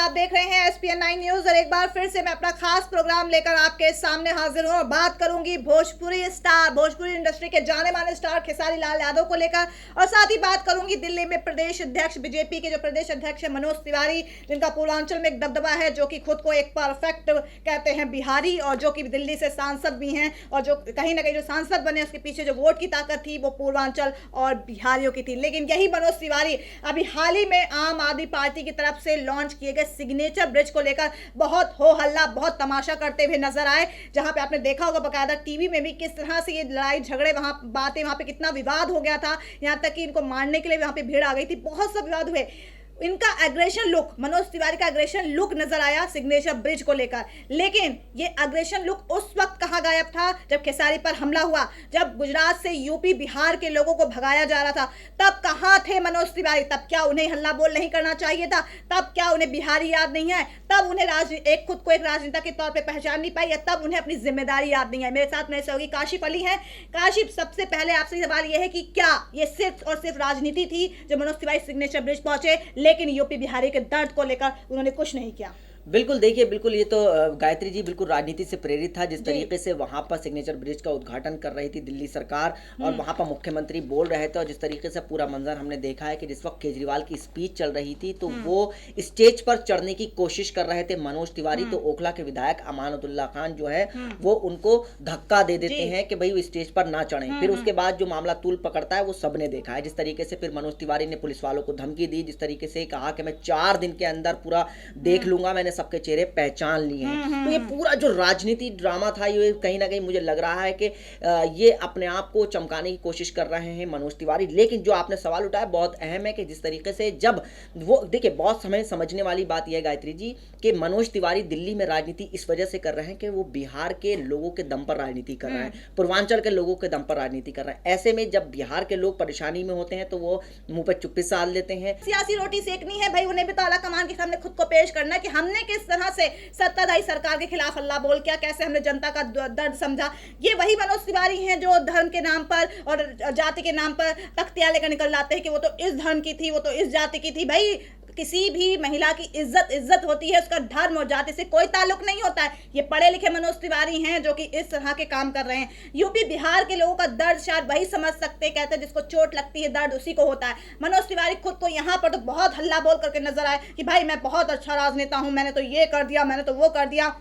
आप देख रहे हैं एसपीएन 9 न्यूज और एक बार फिर से मैं अपना खास प्रोग्राम लेकर आपके सामने हाजिर हूं और बात करूंगी भोजपुरी स्टार, भोजपुरी इंडस्ट्री के जाने माने स्टार खेसारी लाल यादव को लेकर और साथ ही बात करूंगी दिल्ली में प्रदेश अध्यक्ष बीजेपी के जो प्रदेश अध्यक्ष है मनोज तिवारी, जिनका पूर्वांचल में एक दबदबा है, जो कि खुद को एक परफेक्ट कहते हैं बिहारी और जो कि दिल्ली से सांसद भी हैं और जो कहीं ना कहीं जो सांसद बने उसके पीछे जो वोट की ताकत थी वो पूर्वांचल और बिहारियों की थी। लेकिन यही मनोज तिवारी अभी हाल ही में आम आदमी पार्टी की तरफ से लॉन्च किए गए सिग्नेचर ब्रिज को लेकर बहुत हो हल्ला, बहुत तमाशा करते हुए नजर आए, जहां पे आपने देखा होगा बकायदा टीवी में भी किस तरह से ये लड़ाई झगड़े वहां पे कितना विवाद हो गया था, यहां तक कि इनको मारने के लिए वहां पे भीड़ आ गई थी, बहुत सा विवाद हुए। इनका एग्रेशन लुक, मनोज तिवारी का एग्रेशन लुक नजर आया सिग्नेचर ब्रिज को लेकर, लेकिन ये एग्रेशन लुक उस वक्त कहां गायब था जब खेसारी पर हमला हुआ, जब गुजरात से यूपी बिहार के लोगों को भगाया जा रहा था, तब कहां थे मनोज तिवारी? तब क्या उन्हें हल्ला बोल नहीं करना चाहिए था? तब क्या उन्हें बिहारी याद नहीं है? तब उन्हें खुद को एक राजनेता के तौर पर पहचान नहीं पाई, या तब उन्हें अपनी जिम्मेदारी याद नहीं है? मेरे साथ मेरे सहयोगी काशिफ अली हैं। काशिफ, सबसे पहले आपसे सवाल यह है कि क्या ये सिर्फ और सिर्फ राजनीति थी जो मनोज तिवारी सिग्नेचर ब्रिज पहुंचे, लेकिन यूपी बिहारी के दर्द को लेकर उन्होंने कुछ नहीं किया? बिल्कुल, देखिए, बिल्कुल ये तो गायत्री जी बिल्कुल राजनीति से प्रेरित था। जिस तरीके से वहाँ पर सिग्नेचर ब्रिज का उद्घाटन कर रही थी दिल्ली सरकार और वहाँ पर मुख्यमंत्री बोल रहे थे, और जिस तरीके से पूरा मंजर हमने देखा है कि जिस वक्त केजरीवाल की स्पीच चल रही थी तो वो स्टेज पर चढ़ने की कोशिश कर रहे थे मनोज तिवारी, तो ओखला के विधायक अमानतुल्लाह खान जो है वो उनको धक्का दे देते हैं कि भाई वो स्टेज पर ना चढ़े। फिर उसके बाद जो मामला तूल पकड़ता है वो सबने देखा है, जिस तरीके से फिर मनोज तिवारी ने पुलिस वालों को धमकी दी, जिस तरीके से कहा कि मैं 4 दिन के अंदर पूरा देख लूंगा, मैंने सबके चेहरे पहचान लिए हैं। तो ये पूरा जो राजनीति ड्रामा था, ये कहीं ना कहीं मुझे लग रहा है कि ये अपने आप को चमकाने की कोशिश कर रहे हैं मनोज तिवारी। लेकिन जो आपने सवाल उठाया बहुत अहम है कि जिस तरीके से जब वो देखिए, बहुत समय समझने वाली बात यह है गायत्री जी कि मनोज तिवारी दिल्ली में राजनीति इस वजह से कर रहे हैं कि वो बिहार के लोगों के दम पर राजनीति कर रहे हैं, पूर्वांचल के लोगों के दम पर राजनीति कर रहे हैं। ऐसे में जब बिहार के लोग परेशानी में होते हैं तो वो मुंह पर चुप्पी साध लेते हैं। सियासी रोटी सेकनी है भाई, उन्हें भी तो आला कमान के सामने खुद को पेश करना है कि हमने किस तरह से सत्ताधारी सरकार के खिलाफ हल्ला बोल किया, कैसे हमने जनता का दर्द समझा। ये वही मनोज तिवारी हैं जो धर्म के नाम पर और जाति के नाम पर तख्तियां लेकर निकल लाते हैं कि वो तो इस धर्म की थी, वो तो इस जाति की थी। भाई, किसी भी महिला की इज्जत होती है, उसका धर्म और जाति से कोई ताल्लुक नहीं होता है। ये पढ़े लिखे मनोज तिवारी हैं जो कि इस तरह के काम कर रहे हैं। यूपी बिहार के लोगों का दर्द शायद वही समझ सकते हैं, कहते हैं जिसको चोट लगती है दर्द उसी को होता है। मनोज तिवारी खुद को यहाँ पर तो बहुत हल्ला बोल करके नजर आए कि भाई मैं बहुत अच्छा राजनेता हूं, मैंने तो ये कर दिया, मैंने तो वो कर दिया।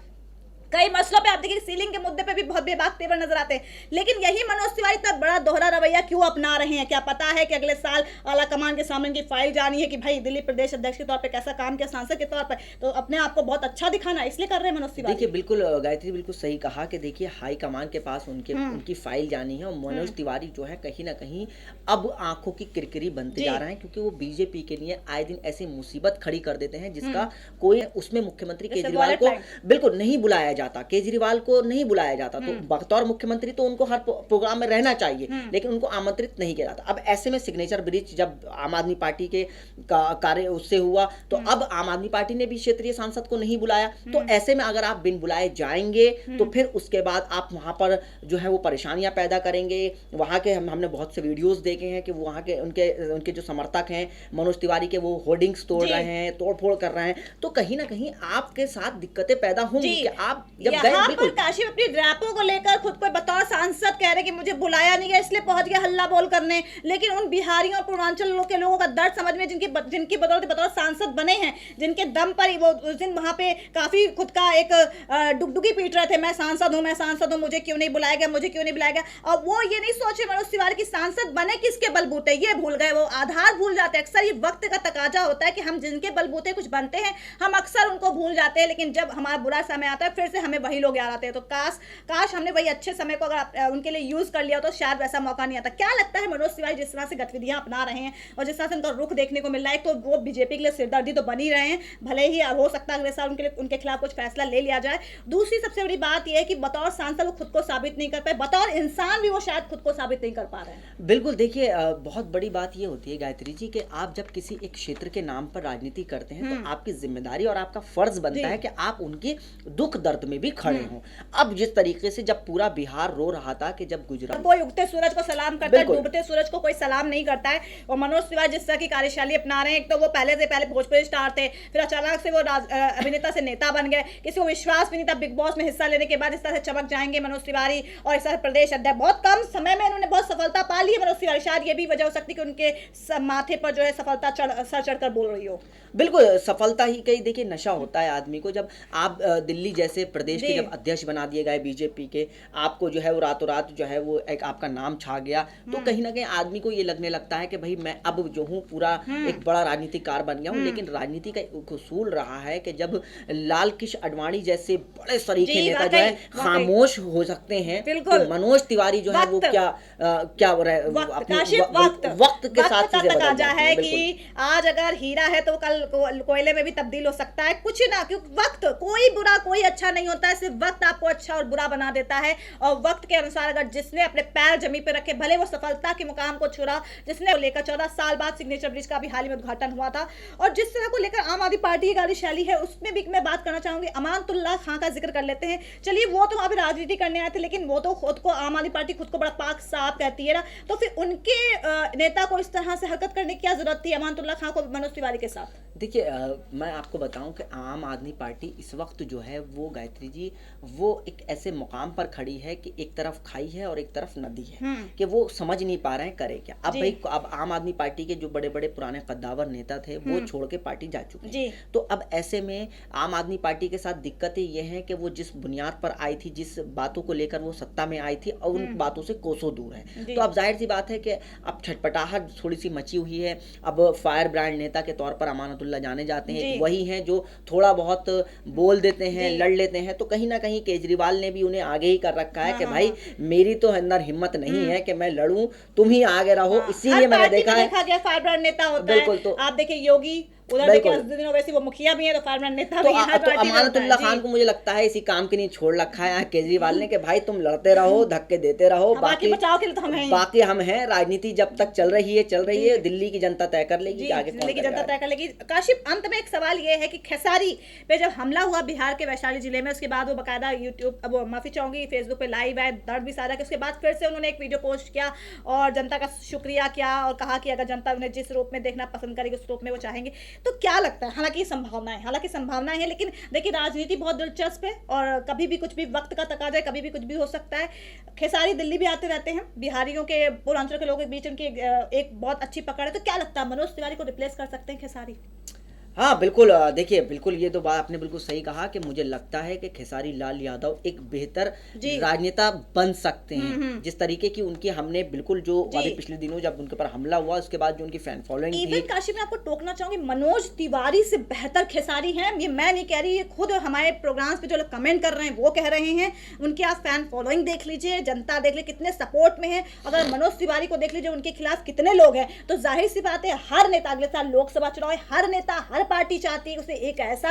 कई मसलों पे आप देखिए सीलिंग के मुद्दे पे भी बहुत बेबाक तेवर नजर आते हैं, लेकिन यही मनोज तिवारी इतना बड़ा दोहरा रवैया क्यों अपना रहे हैं? क्या पता है कि अगले साल आला कमान के सामने की फाइल जानी है कि भाई दिल्ली प्रदेश अध्यक्ष के तौर पे कैसा काम किया, सांसद के तौर पे, तो अपने आप को बहुत अच्छा दिखाना इसलिए कर रहे हैं मनोज तिवारी। देखिए, बिल्कुल गायत्री बिल्कुल सही कहा कि देखिए हाई कमान के पास उनकी फाइल जानी है, और मनोज तिवारी जो है कहीं ना कहीं अब आंखों की किरकिरी बनते जा रहे हैं, क्योंकि वो बीजेपी के लिए आए दिन ऐसी मुसीबत खड़ी कर देते हैं जिसका कोई उसमें मुख्यमंत्री केजरीवाल को बिल्कुल नहीं बुलाया जाता, केजरीवाल को नहीं बुलाया जाता, तो बतौर मुख्यमंत्री तो उनको हर प्रोग्राम में रहना चाहिए, लेकिन उनको आमंत्रित नहीं किया जाता। अब ऐसे में सिग्नेचर ब्रिज जब आम आदमी पार्टी के कार्य उससे हुआ, तो अब आम आदमी पार्टी ने भी क्षेत्रीय सांसद को नहीं बुलाया, तो ऐसे में अगर आप बिन बुलाए जाएंगे तो फिर उसके बाद आप वहां पर जो है वो परेशानियां पैदा करेंगे। वहां के हमने बहुत से वीडियोस देखे हैं कि वहां के उनके जो समर्थक हैं मनोज तिवारी के, वो होर्डिंग्स तोड़ रहे हैं, तोड़फोड़ कर रहे हैं, तो कहीं ना कहीं आपके साथ दिक्कतें पैदा होंगी कि आप जब गए। काशिफ अपनी रैपों को लेकर खुद को बतौर सांसद कह रहे कि मुझे बुलाया नहीं गया इसलिए पहुंच गया हल्ला बोल करने, लेकिन उन बिहारियों और पूर्वांचल के लोगों का दर्द समझ में जिनकी बतौर सांसद बने हैं, जिनके दम पर वो उस दिन वहां पे काफी खुद का एक डुगडुगी पीट रहे थे, मैं सांसद हूं, मुझे क्यों नहीं बुलाया गया, मुझे क्यों नहीं बुलाया गया। और वो ये नहीं सोचे मनोज तिवारी की सांसद बने किसके बलबूते, ये भूल गए, वो आधार भूल जाते हैं। अक्सर ये वक्त का तकाजा होता है कि हम जिनके बलबूते कुछ बनते हैं हम अक्सर उनको भूल जाते हैं, लेकिन जब हमारा बुरा समय आता है फिर से हमें वही लोग याद आते हैं। तो काश हमने वही अच्छे समय को अगर उनके लिए यूज कर लिया तो शायद वैसा मौका नहीं आता। क्या लगता है मनोज तिवारी जिस तरह से गतिविधियां अपना रहे हैं और जिस तरह से उनका रुख देखने को मिल रहा है, तो वो बीजेपी के लिए सिरदर्दी तो बनी रहे हैं, भले ही हो सकता है अगले साल उनके खिलाफ कुछ फैसला ले लिया जाए। दूसरी सबसे बड़ी बात यह है कि बतौर सांसद वो खुद को साबित नहीं कर पाए, बतौर इंसान भी वो शायद खुद को साबित नहीं कर पा रहे हैं। बिल्कुल, देखिए बहुत बड़ी बात ये होती है गायत्री जी कि आप जब किसी एक क्षेत्र के नाम पर राजनीति करते हैं तो आपकी जिम्मेदारी और आपका फर्ज बनता है कि आप उनके दुख दर्द पद में भी खड़े हों। अब जिस तरीके से जब पूरा बिहार रो रहा था कि जब गुजरात कोई उगते सूरज को सलाम करता है, बिल्कुल। डूबते सूरज को कोई सलाम नहीं करता है। और मनोज तिवारी जिस तरह की कार्यशैली अपना रहे हैं, एक तो वो पहले से पहले भोजपुरी स्टार थे, फिर अचानक से वो अभिनेता से नेता बन गए, किसी को विश्वास भी नहीं था बिग बॉस में हिस्सा लेने के बाद इस तरह से चमक जाएंगे मनोज तिवारी। और इस तरह प्रदेश अध्यक्ष, बहुत कम समय में इन्होंने बहुत सफलता पा ली है मनोज तिवारी। शायद ये भी वजह हो सकती है कि उनके माथे पर जो है सफलता सर चढ़कर बोल रही हो। बिल्कुल सफलता ही कहीं, देखिए नशा होता है आदमी को। जब आप दिल्ली जैसे प्रदेश के जब अध्यक्ष बना दिए गए बीजेपी के, आपको जो है वो रातों रात जो है वो एक आपका नाम छा गया, तो कहीं ना कहीं आदमी को ये लगने लगता है कि भाई मैं अब जो हूँ पूरा एक बड़ा राजनीतिक कार बन गया हूँ। लेकिन राजनीति का एक उसूल रहा है कि जब लाल कृष्ण आडवाणी जैसे बड़े सरीखे नेता जो है खामोश हो सकते हैं, तो मनोज तिवारी जो है वो वक्त के साथ चीजें बदल जाती हैं। है कि आज अगर हीरा है तो कल कोयले में भी तब्दील हो सकता है, कुछ ना, क्योंकि वक्त, कोई बुरा कोई अच्छा नहीं होता है, सिर्फ वक्त आपको अच्छा और बुरा बना देता है। और वक्त के अनुसार अगर जिसने अपने पैर जमीन पे रखे, भले वो सफलता के मुकाम को छुड़ा, जिसने लेकर 14 साल बाद सिग्नेचर ब्रिज का भी हाल ही में उद्घाटन हुआ था, और जिस तरह को लेकर आम आदमी पार्टी की कार्यशैली है उसमें भी मैं बात करना चाहूंगी। अमानतुल्लाह खां का जिक्र कर लेते हैं। चलिए वो तो वहां पर राजनीति करने आए थे, लेकिन वो तो खुद को आम आदमी पार्टी खुद को बड़ा पाक साफ कहती है ना, तो फिर उनके नेता को इस तरह से हरकत करने की क्या जरूरत थी अमानतुल्लाह खां को मनोज तिवारी के साथ? देखिए मैं आपको बताऊं कि आम आदमी पार्टी इस वक्त जो है वो गायत्री जी वो एक ऐसे मुकाम पर खड़ी है कि एक तरफ खाई है और एक तरफ नदी है, कि वो समझ नहीं पा रहे हैं करे क्या। अब भाई अब आम आदमी पार्टी के जो बड़े बड़े पुराने कद्दावर नेता थे वो छोड़ के पार्टी जा चुके हैं, तो अब ऐसे में आम आदमी पार्टी के साथ दिक्कतें ये हैं कि वो जिस बुनियाद पर आई थी, जिस बातों को लेकर वो सत्ता में आई थी, और उन बातों से कोसों दूर है। तो अब जाहिर सी बात है कि अब छटपटाहट थोड़ी सी मची हुई है। अब फायर ब्रांड नेता के तौर पर अमानतुल्लाह जाने जाते हैं, वही हैं जो थोड़ा बहुत बोल देते हैं, लड़ लेते हैं। तो कहीं ना कहीं केजरीवाल ने भी उन्हें आगे ही कर रखा है कि भाई मेरी तो अंदर हिम्मत नहीं है कि मैं लड़ूं, तुम ही आगे रहो। इसीलिए मैंने देखा है फायर ब्रांड नेता होता है। तो आप देखिए योगी उधर देखिए वैसे वो मुखिया भी है, तो फार्मर नेता भी है। तो अमानतुल्लाह खान को मुझे लगता है इसी काम के लिए छोड़ रखा है केजरीवाल ने कि भाई तुम लड़ते रहो, धक्के देते रहो, बाकी बचाव के लिए तो हम हैं, बाकी हम हैं। राजनीति जब तक चल रही है, दिल्ली की जनता तय कर लेगी, आगे दिल्ली की जनता तय कर लेगी। काशिफ, अंत में एक सवाल ये है कि खेसारी पे जब हमला हुआ बिहार के वैशाली जिले में, उसके बाद वो बकायदा यूट्यूब, अब माफी चाहूंगी, फेसबुक पे लाइव आए, दर्द भी साझा किया, उसके बाद फिर से उन्होंने एक वीडियो पोस्ट किया और जनता का शुक्रिया किया और कहा कि अगर जनता उन्हें जिस रूप में देखना पसंद करेगी उस रूप में वो चाहेंगे। तो क्या लगता है, हालांकि संभावनाएं हैं, लेकिन देखिए राजनीति बहुत दिलचस्प है और कभी भी कुछ भी वक्त का तकाजा है, कभी भी कुछ भी हो सकता है। खेसारी दिल्ली भी आते रहते हैं, बिहारियों के पूर्वांचल के लोगों के बीच उनकी एक बहुत अच्छी पकड़ है। तो क्या लगता है मनोज तिवारी को रिप्लेस कर सकते हैं खेसारी? हाँ बिल्कुल, देखिए बिल्कुल ये तो बात आपने बिल्कुल सही कहा कि मुझे लगता है कि खेसारी लाल यादव एक बेहतर राजनेता बन सकते हैं। जिस तरीके की उनकी हमने बिल्कुल जो अभी पिछले दिनों जब उनके पर हमला हुआ उसके बाद जो उनकी फैन फॉलोइंग थी। काशी, मैं आपको टोकना चाहूंगी, मनोज तिवारी से बेहतर खेसारी हैं, ये मैं नहीं कह रही, ये खुद हमारे प्रोग्राम्स पे जो लोग कमेंट कर रहे हैं वो कह रहे हैं। उनके आप फैन फॉलोइंग देख लीजिए, जनता देख लीजिए कितने सपोर्ट में है। अगर मनोज तिवारी को देख लीजिए उनके खिलाफ कितने लोग हैं, तो जाहिर सी बात है हर नेता, अगले साल लोकसभा चुनाव है, हर नेता हर पार्टी चाहती है उसे एक ऐसा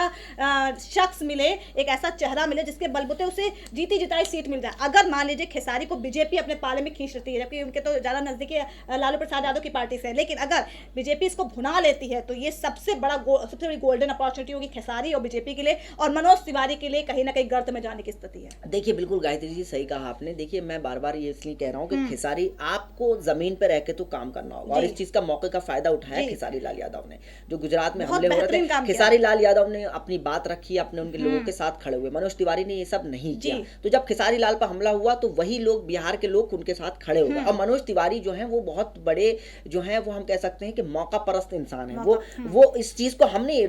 शख्स मिले, एक ऐसा चेहरा मिले जिसके बलबूते उसे जीती जिताई सीट मिल जाए। अगर मान लीजिए खेसारी को बीजेपी अपने पाले में खींच लेती है, जबकि उनके तो ज्यादा नजदीकी लालू प्रसाद यादव की पार्टी से है, लेकिन अगर बीजेपी इसको भुना लेती है तो ये सबसे बड़ी गोल्डन अपॉर्चुनिटी होगी खेसारी और बीजेपी के लिए, और मनोज तिवारी के लिए कहीं ना कहीं गर्त में जाने की स्थिति है। देखिए बिल्कुल गायत्री जी सही कहा आपने। देखिए मैं बार बार ये इसलिए कह रहा हूँ कि खेसारी आपको जमीन पर रह के तो काम करना होगा, और इस चीज का मौके का फायदा उठाया खेसारी लाल यादव ने। जो गुजरात में हमले हो रहे थे, खेसारी लाल यादव ने अपनी बात रखी, अपने उनके लोगों के साथ खड़े हुए। मनोज तिवारी ने ये सब नहीं किया। तो जब खेसारी लाल पर हमला हुआ तो वही लोग, बिहार के लोग उनके साथ खड़े हो गए। और मनोज तिवारी जो है वो बहुत बड़े जो है वो हम कह सकते हैं कि मौका परस्त इंसान है। वो इस चीज को हमने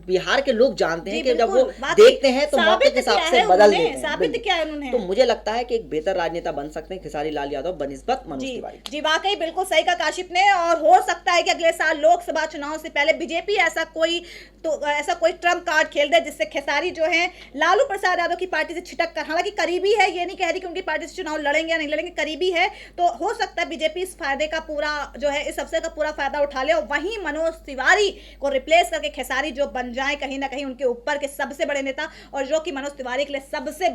बिहार के लोग जानते हैं कि जब वो देखते हैं तो मौके के हिसाब से बदल देते हैं। तो मुझे लगता है कि एक बेहतर राजनेता बन सकते हैं खेसारी लाल यादव बनिस्बत मनोज तिवारी। जी वाकई बिल्कुल सही कहा काशिफ ने। और हो सकता है कि अगले साल लोकसभा चुनाव से पहले बीजेपी ऐसा कोई ट्रम्प कार्ड खेल दे जिससे खेसारी जो है लालू प्रसाद यादव की पार्टी से छिटक कर, हालांकि करीबी है, ये नहीं कह रही कि उनकी पार्टी से चुनाव लड़ेंगे या नहीं लड़ेंगे, करीबी है, तो हो सकता है बीजेपी इस फायदे का पूरा जो है इस अवसर का पूरा फायदा उठा ले और वहीं मनोज तिवारी को रिप्लेस करके खेसारी जो बन जाए कहीं ना कहीं उनके ऊपर के सबसे बड़े नेता, और जो कि मनोज तिवारी के लिए सबसे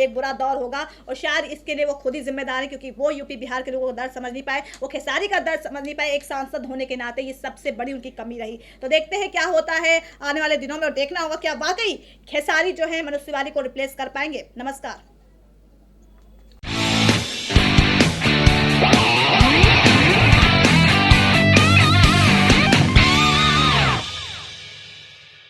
बुरा दौर होगा। और शायद इसके लिए वो खुद ही जिम्मेदार है, क्योंकि वो यूपी बिहार के लोगों का दर्द समझ नहीं पाए, वो खेसारी का दर्द समझ नहीं पाए, एक सांसद होने के नाते ये सबसे बड़ी उनकी कमी रही। तो देखते हैं क्या होता है आने वाले दिनों में और देखना होगा क्या वाकई खेसारी जो है मनोज तिवारी को रिप्लेस कर पाएंगे। नमस्कार।